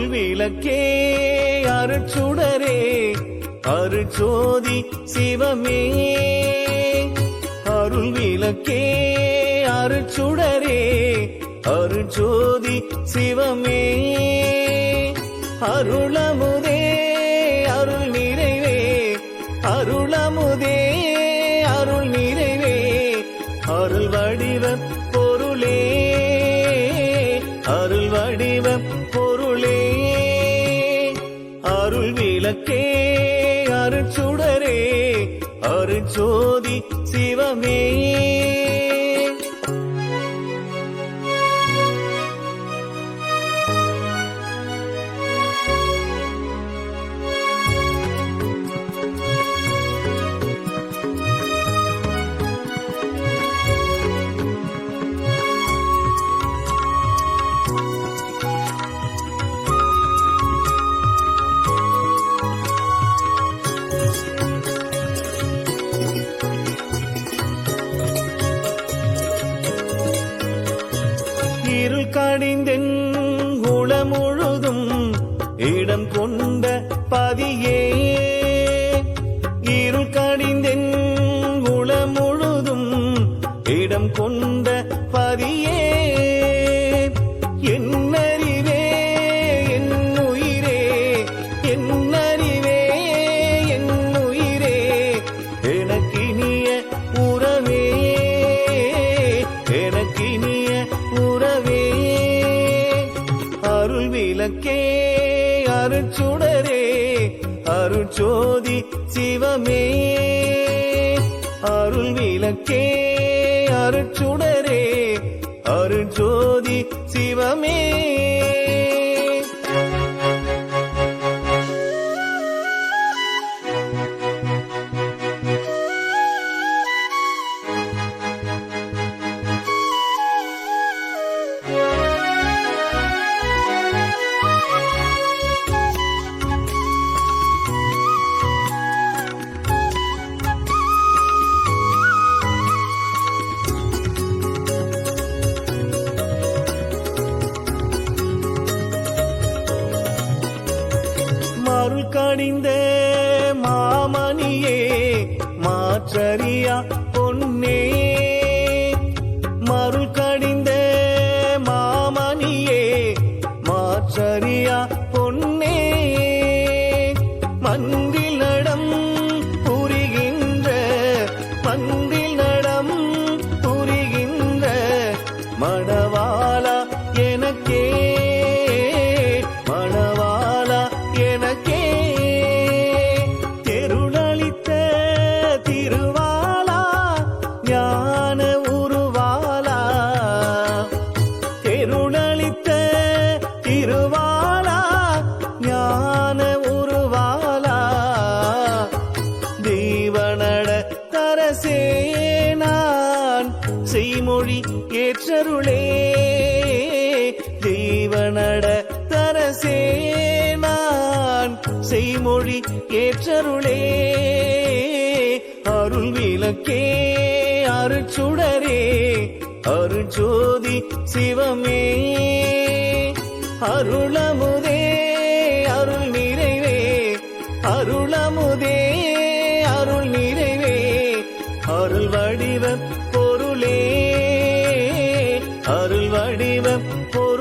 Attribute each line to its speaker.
Speaker 1: அருள் விளக்கே அருட்சுடரே அருட்சோதி சிவமே. அருள் விளக்கே அருட்சுடரே அருட்சோதி சிவமே. அருளமுதே அருள் நிறைவே அருளமுதே அருள் நிறைவே. அருள் வடிவ பொருளே அருள் வடிவ பொருளே. அருள் விளக்கே அருட்சுடரே அருட்சோதி சிவமே. இருள் கடிந்தென் உளமுழுதும் இடம் கொண்ட பதியே. இருள் கடிந்தென் உளமுழுதும் இடம் கொண்ட பதியே. என்னறிவே என் உயிரே என்னறிவே என் உயிரே. எனக்கினிய உறவே எனக்கினிய உறவே. அருள் விளக்கே அருட்சுடரே அருட்சோதி சிவமே. அருள் விளக்கே அருட்சுடரே அருட்சோதி சிவமே. அருள் கடிந்த மாமணியே மாற்றறியா பொன்னே. மருள் கடிந்த மாமணியே மாற்றறியா பொன்னே. மன்றில் நடம் புரிகின்ற மன்றில் நடம் புரிகின்ற மணவாளா எனக்கே மணவாளா எனக்கே. தெருளளித்த திருவாளா ஞான உருவாளா. தெருளளித்த திருவாளா ஞான உருவாளா. தெய்வநட தரசே நான் செய்மொழி ஏற்றருளே. தெய்வநட தரசே நான் செய்மொழி ஏற்றருளே. அருள் விளக்கே அருட்சுடரே அருட்சோதி சிவமே. அருளமுதே அருள் நிறைவே அருளமுதே அருள் நிறைவே. அருள் வடிவ பொருளே அருள் வடிவ பொருளே.